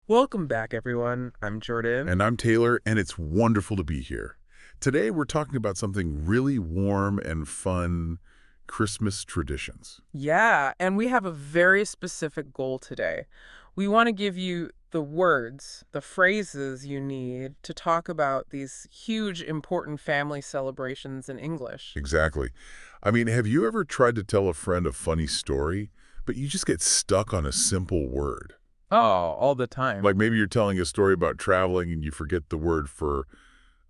Welcome back, everyone. I'm Jordan. And I'm Taylor, and it's wonderful to be here. Today, we're talking about something really warm and fun, Christmas traditions. Yeah, and we have a very specific goal today. We want to give you the words, the phrases you need to talk about these huge, important family celebrations in English. Exactly. I mean, have you ever tried to tell a friend a funny story, but you just get stuck on a simple word? Oh, all the time. Like maybe you're telling a story about traveling and you forget the word for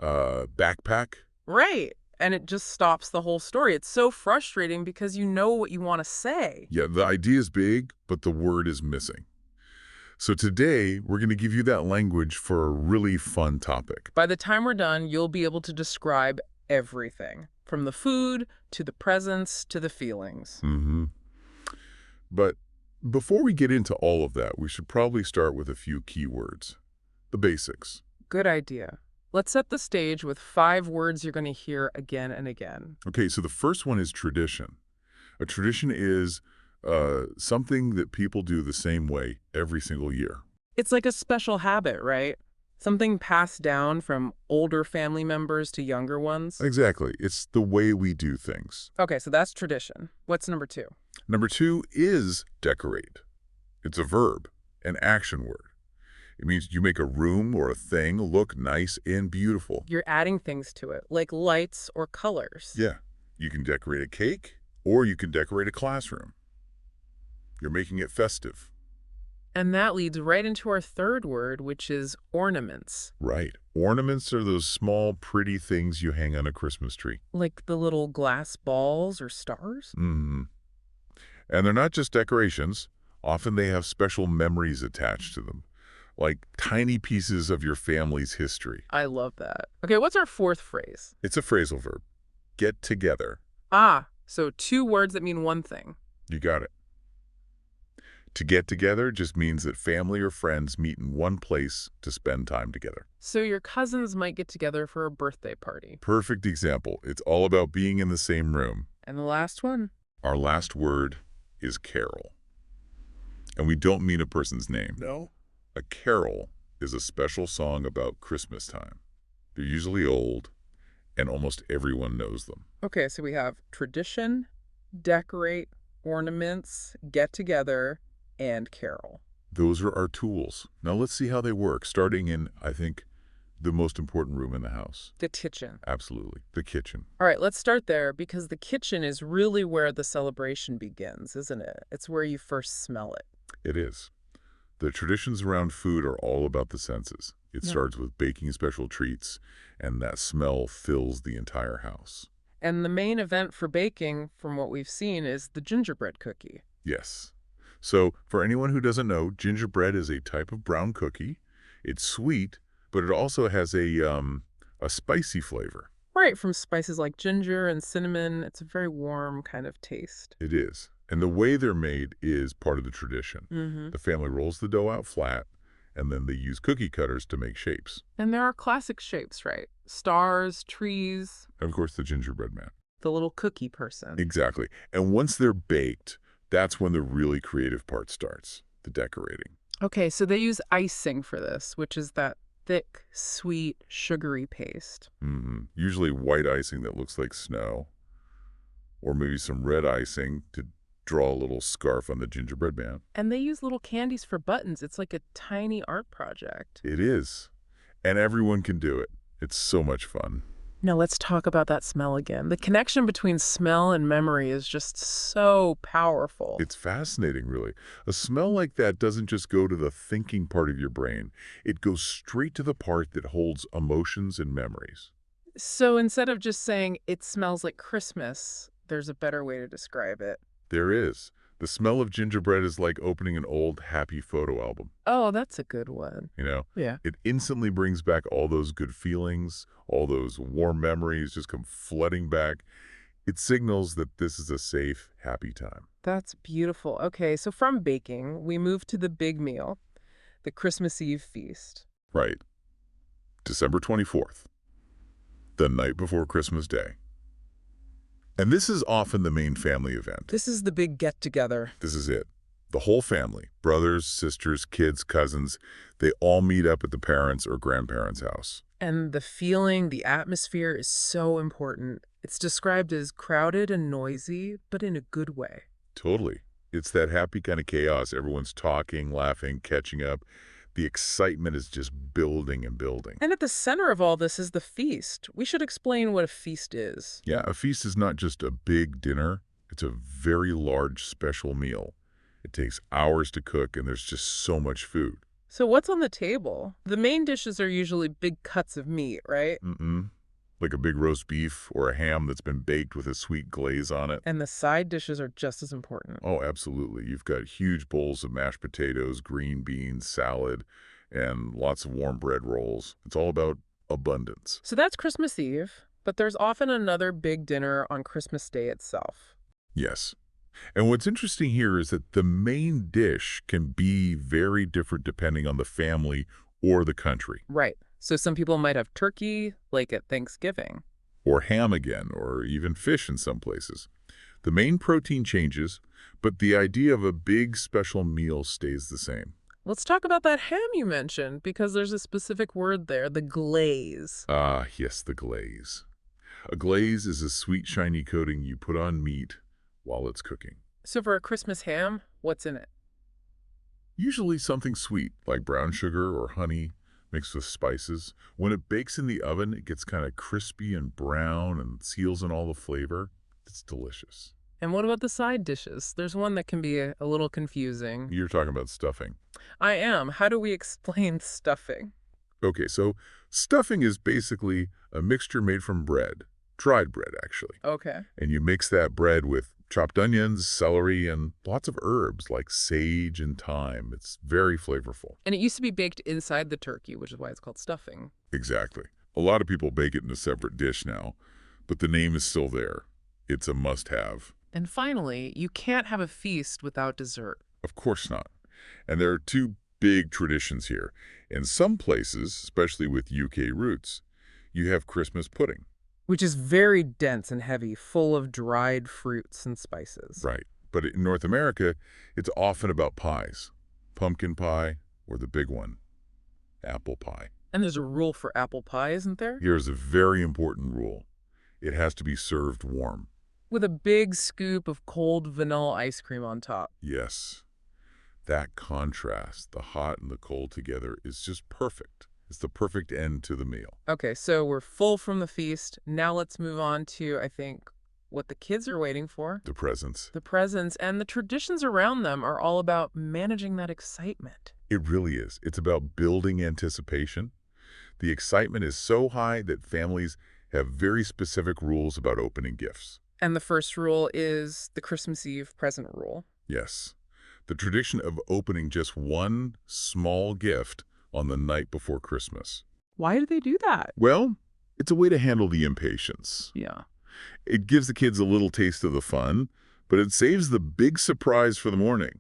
backpack? Right. And it just stops the whole story. It's so frustrating because you know what you want to say. Yeah, the idea is big, but the word is missing. So today, we're going to give you that language for a really fun topic. By the time we're done, you'll be able to describe everything, from the food to the presents to the feelings. But before we get into all of that, we should probably start with a few keywords. The basics. Good idea. Let's set the stage with 5 words you're going to hear again and again. Okay, so the first one is tradition. A tradition is something that people do the same way every single year. It's like a special habit, right? Something passed down from older family members to younger ones. Exactly. It's the way we do things. Okay, so that's tradition. What's number 2? Number 2 is decorate. It's a verb, an action word. It means you make a room or a thing look nice and beautiful. You're adding things to it, like lights or colors. Yeah, you can decorate a cake or you can decorate a classroom. You're making it festive. And that leads right into our third word, which is ornaments. Right. Ornaments are those small, pretty things you hang on a Christmas tree. Like the little glass balls or stars? And they're not just decorations. Often they have special memories attached to them, like tiny pieces of your family's history. I love that. Okay, what's our fourth phrase? It's a phrasal verb. Get together. Ah, so 2 words that mean one thing. You got it. To get together just means that family or friends meet in one place to spend time together. So your cousins might get together for a birthday party. Perfect example. It's all about being in the same room. And the last one? Our last word is carol. And we don't mean a person's name. No. A carol is a special song about Christmas time. They're usually old, and almost everyone knows them. Okay, so we have tradition, decorate, ornaments, get together, and carol. Those are our tools. Now let's see how they work, starting in, I think, the most important room in the house. The kitchen. Absolutely, the kitchen. All right, let's start there because the kitchen is really where the celebration begins, isn't it? It's where you first smell it. It is. The traditions around food are all about the senses. It Yeah. starts with baking special treats, and that smell fills the entire house. And the main event for baking, from what we've seen, is the gingerbread cookie. Yes. So, for anyone who doesn't know, gingerbread is a type of brown cookie. It's sweet, but it also has a spicy flavor. Right, from spices like ginger and cinnamon. It's a very warm kind of taste. It is. And the way they're made is part of the tradition. The family rolls the dough out flat, and then they use cookie cutters to make shapes. And there are classic shapes, right? Stars, trees, And of course, the gingerbread man. the little cookie person. Exactly. And once they're baked, that's when the really creative part starts, the decorating. Okay, so they use icing for this, which is that thick, sweet, sugary paste. Usually white icing that looks like snow, or maybe some red icing to draw a little scarf on the gingerbread man. And they use little candies for buttons. It's like a tiny art project. It is. And everyone can do it. It's so much fun. Now let's talk about that smell again. The connection between smell and memory is just so powerful. It's fascinating, really. A smell like that doesn't just go to the thinking part of your brain. It goes straight to the part that holds emotions and memories. So instead of just saying, it smells like Christmas, there's a better way to describe it. There is. The smell of gingerbread is like opening an old, happy photo album. Oh, that's a good one. You know? Yeah. It instantly brings back all those good feelings, all those warm memories just come flooding back. It signals that this is a safe, happy time. That's beautiful. Okay, so from baking, we move to the big meal, the Christmas Eve feast. Right. December 24th, the night before Christmas Day. And this is often the main family event. This is the big get-together. This is it. The whole family, brothers, sisters, kids, cousins, they all meet up at the parents' or grandparents' house. And the feeling, the atmosphere is so important. It's described as crowded and noisy, but in a good way. Totally. It's that happy kind of chaos. Everyone's talking, laughing, catching up. The excitement is just building and building. And at the center of all this is the feast. We should explain what a feast is. Yeah, a feast is not just a big dinner. It's a very large special meal. It takes hours to cook, and there's just so much food. So what's on the table? The main dishes are usually big cuts of meat, right? Mm-mm. Like a big roast beef or a ham that's been baked with a sweet glaze on it. And the side dishes are just as important. Oh, absolutely. You've got huge bowls of mashed potatoes, green beans, salad, and lots of warm bread rolls. It's all about abundance. So that's Christmas Eve, but there's often another big dinner on Christmas Day itself. Yes. And what's interesting here is that the main dish can be very different depending on the family or the country. Right. So some people might have turkey, like at Thanksgiving. Or ham again, or even fish in some places. The main protein changes, but the idea of a big special meal stays the same. Let's talk about that ham you mentioned, because there's a specific word there, the glaze. Ah, yes, the glaze. A glaze is a sweet, shiny coating you put on meat while it's cooking. So for a Christmas ham, what's in it? Usually something sweet, like brown sugar or honey, mixed with spices. When it bakes in the oven, it gets kind of crispy and brown and seals in all the flavor. It's delicious. And what about the side dishes? There's one that can be a little confusing. You're talking about stuffing. I am. How do we explain stuffing? Okay, so stuffing is basically a mixture made from bread, dried bread actually. Okay. And you mix that bread with chopped onions, celery, and lots of herbs like sage and thyme. It's very flavorful. And it used to be baked inside the turkey, which is why it's called stuffing. Exactly. A lot of people bake it in a separate dish now, but the name is still there. It's a must-have. And finally, you can't have a feast without dessert. Of course not. And there are two big traditions here. In some places, especially with UK roots, you have Christmas pudding. Which is very dense and heavy, full of dried fruits and spices. Right. But in North America, it's often about pies. Pumpkin pie, or the big one, apple pie. And there's a rule for apple pie, isn't there? Here's a very important rule. It has to be served warm. With a big scoop of cold vanilla ice cream on top. Yes. That contrast, the hot and the cold together, is just perfect. It's the perfect end to the meal. Okay, so we're full from the feast. Now let's move on to, I think, what the kids are waiting for. The presents. The presents and the traditions around them are all about managing that excitement. It really is. It's about building anticipation. The excitement is so high that families have very specific rules about opening gifts. And the first rule is the Christmas Eve present rule. Yes. The tradition of opening just one small gift on the night before Christmas. Why do they do that? Well, it's a way to handle the impatience. Yeah. It gives the kids a little taste of the fun, but it saves the big surprise for the morning.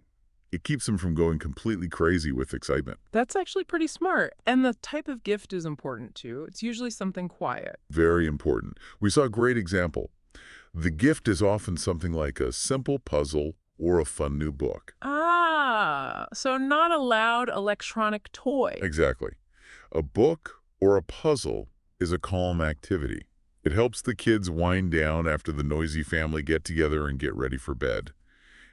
It keeps them from going completely crazy with excitement. That's actually pretty smart. And the type of gift is important too. It's usually something quiet. Very important. We saw a great example. The gift is often something like a simple puzzle or a fun new book. Ah, so not a loud electronic toy. Exactly. A book or a puzzle is a calm activity. It helps the kids wind down after the noisy family get-together and get ready for bed.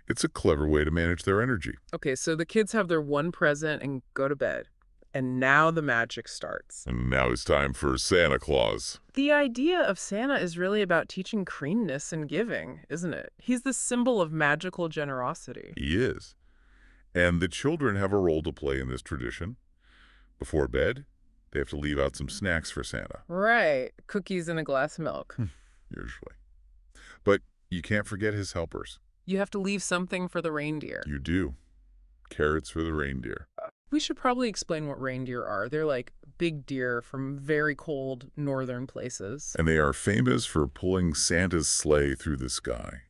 It's a clever way to manage their energy. Okay, so the kids have their one present and go to bed. And now the magic starts. And now it's time for Santa Claus. The idea of Santa is really about teaching kindness and giving, isn't it? He's the symbol of magical generosity. He is. And the children have a role to play in this tradition. Before bed, they have to leave out some snacks for Santa. Right. Cookies and a glass of milk. Usually. But you can't forget his helpers. You have to leave something for the reindeer. You do. Carrots for the reindeer. We should probably explain what reindeer are. They're like big deer from very cold northern places. And they are famous for pulling Santa's sleigh through the sky.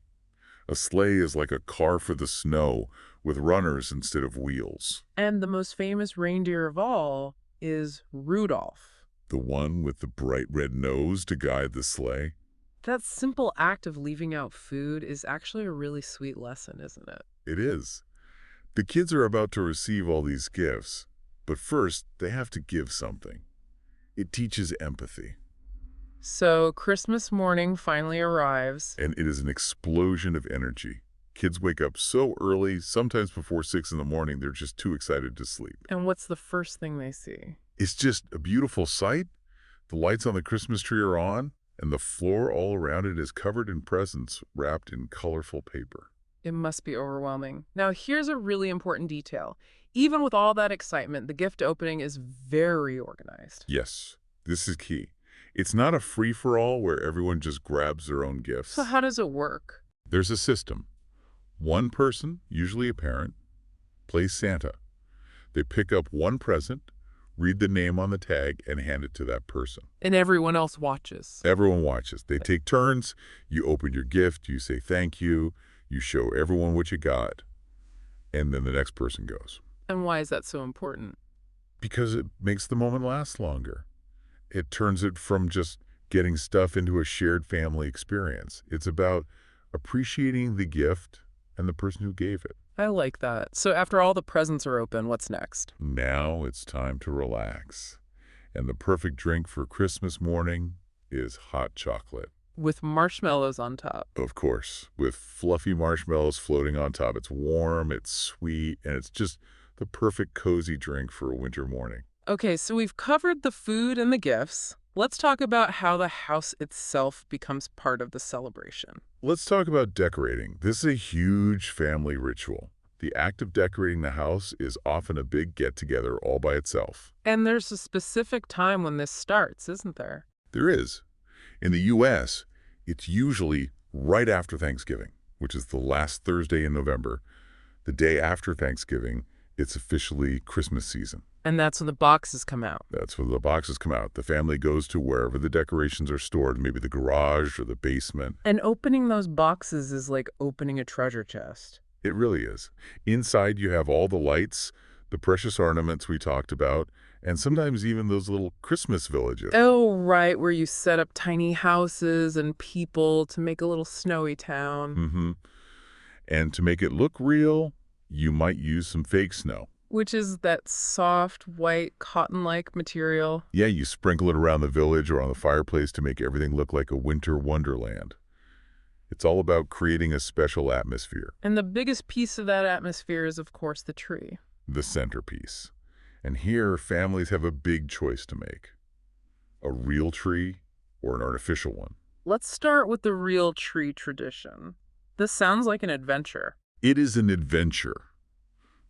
A sleigh is like a car for the snow with runners instead of wheels. And the most famous reindeer of all is Rudolph. The one with the bright red nose to guide the sleigh. That simple act of leaving out food is actually a really sweet lesson, isn't it? It is. The kids are about to receive all these gifts, but first they have to give something. It teaches empathy, So Christmas morning finally arrives. and it is an explosion of energy. Kids wake up so early, sometimes before 6 in the morning, they're just too excited to sleep. And what's the first thing they see? It's just a beautiful sight. The lights on the Christmas tree are on, and the floor all around it is covered in presents wrapped in colorful paper. It must be overwhelming. Now, here's a really important detail. Even with all that excitement, the gift opening is very organized. Yes, this is key. It's not a free-for-all where everyone just grabs their own gifts. So how does it work? There's a system. One person, usually a parent, plays Santa. They pick up one present, read the name on the tag, and hand it to that person. And everyone else watches. Everyone watches. They take turns. You open your gift, you say thank you, you show everyone what you got, and then the next person goes. And why is that so important? Because it makes the moment last longer. It turns it from just getting stuff into a shared family experience. It's about appreciating the gift and the person who gave it. I like that. So after all the presents are open, what's next? Now it's time to relax. And the perfect drink for Christmas morning is hot chocolate. With marshmallows on top. Of course, with fluffy marshmallows floating on top. It's warm, it's sweet, and it's just the perfect cozy drink for a winter morning. Okay, so we've covered the food and the gifts. Let's talk about how the house itself becomes part of the celebration. Let's talk about decorating. This is a huge family ritual. The act of decorating the house is often a big get-together all by itself. And there's a specific time when this starts, isn't there? There is. In the U.S., it's usually right after Thanksgiving, which is the last Thursday in November. The day after Thanksgiving, it's officially Christmas season. And that's when the boxes come out. That's when the boxes come out. The family goes to wherever the decorations are stored, maybe the garage or the basement. And opening those boxes is like opening a treasure chest. It really is. Inside, you have all the lights, the precious ornaments we talked about, and sometimes even those little Christmas villages. Oh, right, where you set up tiny houses and people to make a little snowy town. Mm-hmm. And to make it look real, you might use some fake snow. Which is that soft, white, cotton-like material. Yeah, you sprinkle it around the village or on the fireplace to make everything look like a winter wonderland. It's all about creating a special atmosphere, And the biggest piece of that atmosphere is, of course, the tree. the centerpiece. And here, families have a big choice to make. A real tree or an artificial one. Let's start with the real tree tradition. This sounds like an adventure. It is an adventure.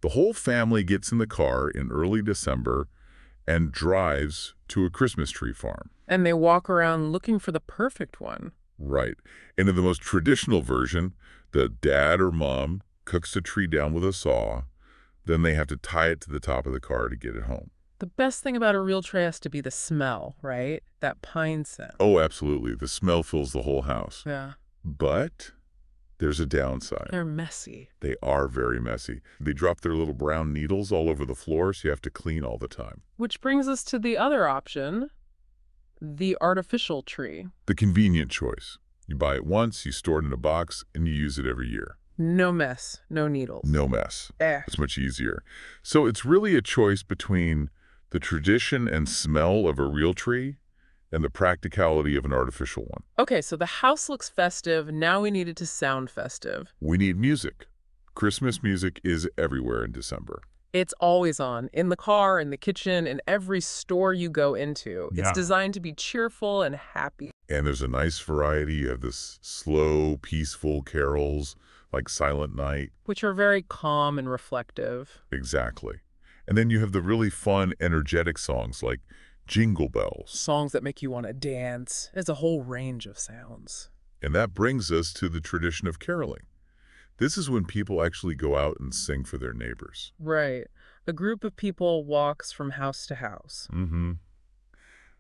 The whole family gets in the car in early December and drives to a Christmas tree farm. And they walk around looking for the perfect one. Right. And in the most traditional version, the dad or mom cooks the tree down with a saw. Then they have to tie it to the top of the car to get it home. The best thing about a real tree has to be the smell, right? That pine scent. Oh, absolutely. The smell fills the whole house. Yeah. But there's a downside. They're messy. They are very messy. They drop their little brown needles all over the floor, so you have to clean all the time. Which brings us to the other option, the artificial tree. The convenient choice. You buy it once, you store it in a box, and you use it every year. No mess, no needles. No mess. Eh. It's much easier. So it's really a choice between the tradition and smell of a real tree and the practicality of an artificial one. Okay, so the house looks festive. Now we need it to sound festive. We need music. Christmas music is everywhere in December. It's always on, in the car, in the kitchen, in every store you go into. Yeah. It's designed to be cheerful and happy. And there's a nice variety. You have this slow, peaceful carols like Silent Night. Which are very calm and reflective. Exactly. And then you have the really fun, energetic songs like Jingle Bells. Songs that make you want to dance. It's a whole range of sounds. And that brings us to the tradition of caroling. This is when people actually go out and sing for their neighbors. Right. A group of people walks from house to house. Mm-hmm.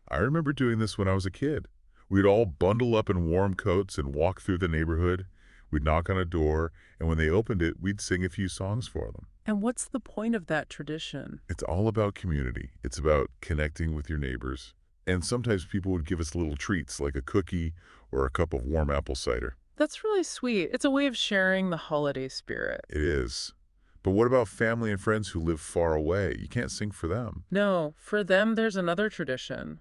I remember doing this when I was a kid. We'd all bundle up in warm coats and walk through the neighborhood. We'd knock on a door, and when they opened it, we'd sing a few songs for them. And what's the point of that tradition? It's all about community. It's about connecting with your neighbors. And sometimes people would give us little treats like a cookie or a cup of warm apple cider. That's really sweet. It's a way of sharing the holiday spirit. It is. But what about family and friends who live far away? You can't sing for them. No, for them, there's another tradition: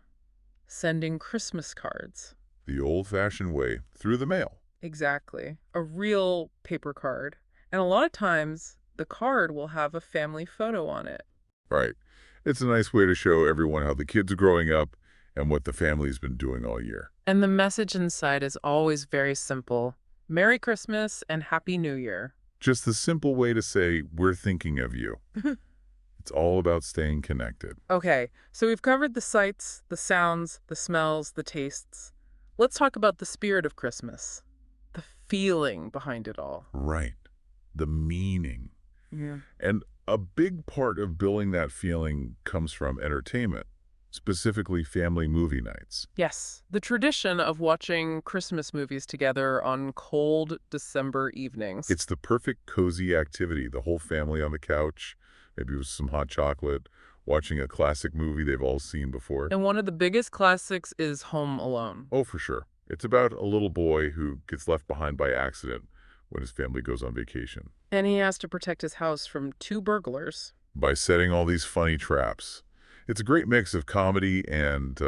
sending Christmas cards. The old-fashioned way, through the mail. Exactly. A real paper card. And a lot of times, the card will have a family photo on it. Right. It's a nice way to show everyone how the kids are growing up and what the family's been doing all year. And the message inside is always very simple: Merry Christmas and Happy New Year. Just the simple way to say, we're thinking of you. It's all about staying connected. Okay, so we've covered the sights, the sounds, the smells, the tastes. Let's talk about the spirit of Christmas, the feeling behind it all. Right. The meaning. Yeah. And a big part of building that feeling comes from entertainment, specifically family movie nights. Yes, the tradition of watching Christmas movies together on cold December evenings. It's the perfect cozy activity. The whole family on the couch, maybe with some hot chocolate, watching a classic movie they've all seen before. And one of the biggest classics is Home Alone. Oh, for sure. It's about a little boy who gets left behind by accident when his family goes on vacation. And he has to protect his house from two burglars. By setting all these funny traps. It's a great mix of comedy and,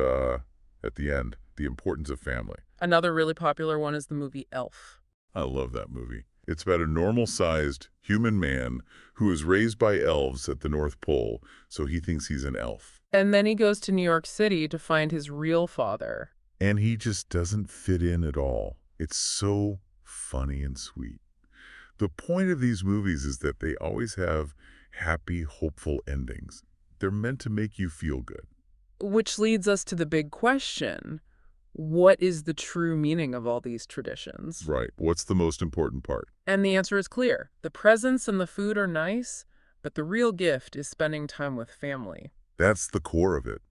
at the end, the importance of family. Another really popular one is the movie Elf. I love that movie. It's about a normal-sized human man who is raised by elves at the North Pole, so he thinks he's an elf. And then he goes to New York City to find his real father. And he just doesn't fit in at all. It's so funny and sweet. The point of these movies is that they always have happy, hopeful endings. They're meant to make you feel good. Which leads us to the big question: what is the true meaning of all these traditions? Right. What's the most important part? And the answer is clear. The presents and the food are nice, but the real gift is spending time with family. That's the core of it.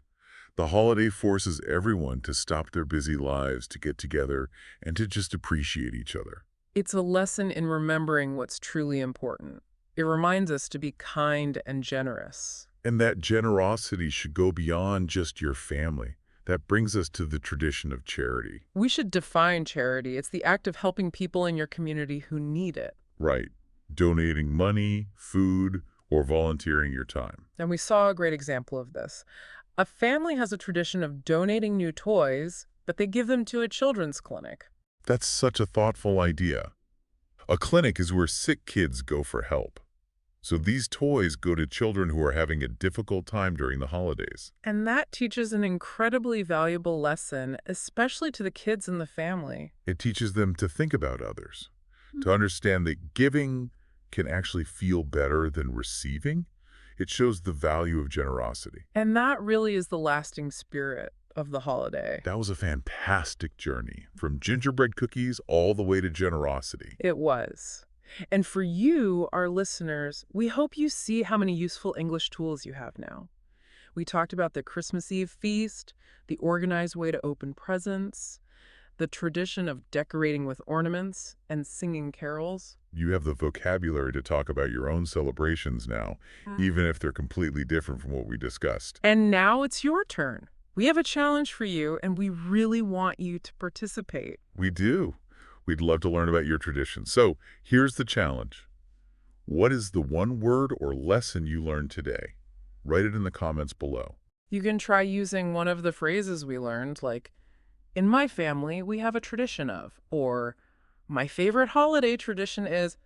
The holiday forces everyone to stop their busy lives, to get together, and to just appreciate each other. It's a lesson in remembering what's truly important. It reminds us to be kind and generous. And that generosity should go beyond just your family. That brings us to the tradition of charity. We should define charity. It's the act of helping people in your community who need it. Right. Donating money, food, or volunteering your time. And we saw a great example of this. A family has a tradition of donating new toys, but they give them to a children's clinic. That's such a thoughtful idea. A clinic is where sick kids go for help. So these toys go to children who are having a difficult time during the holidays. And that teaches an incredibly valuable lesson, especially to the kids in the family. It teaches them to think about others, to understand that giving can actually feel better than receiving. It shows the value of generosity. And that really is the lasting spirit of the holiday. That was a fantastic journey, from gingerbread cookies all the way to generosity. It was. And for you, our listeners, we hope you see how many useful English tools you have now. We talked about the Christmas Eve feast, the organized way to open presents, the tradition of decorating with ornaments and singing carols. You have the vocabulary to talk about your own celebrations now, even if they're completely different from what we discussed. And now it's your turn. We have a challenge for you, and we really want you to participate. We do. We'd love to learn about your traditions. So here's the challenge. What is the one word or lesson you learned today? Write it in the comments below. You can try using one of the phrases we learned, like, in my family, we have a tradition of, or my favorite holiday tradition is,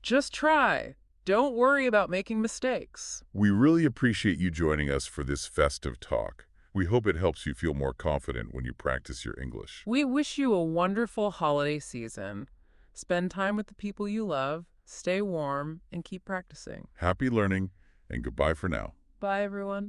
just try. Don't worry about making mistakes. We really appreciate you joining us for this festive talk. We hope it helps you feel more confident when you practice your English. We wish you a wonderful holiday season. Spend time with the people you love, stay warm, and keep practicing. Happy learning, and goodbye for now. Bye, everyone.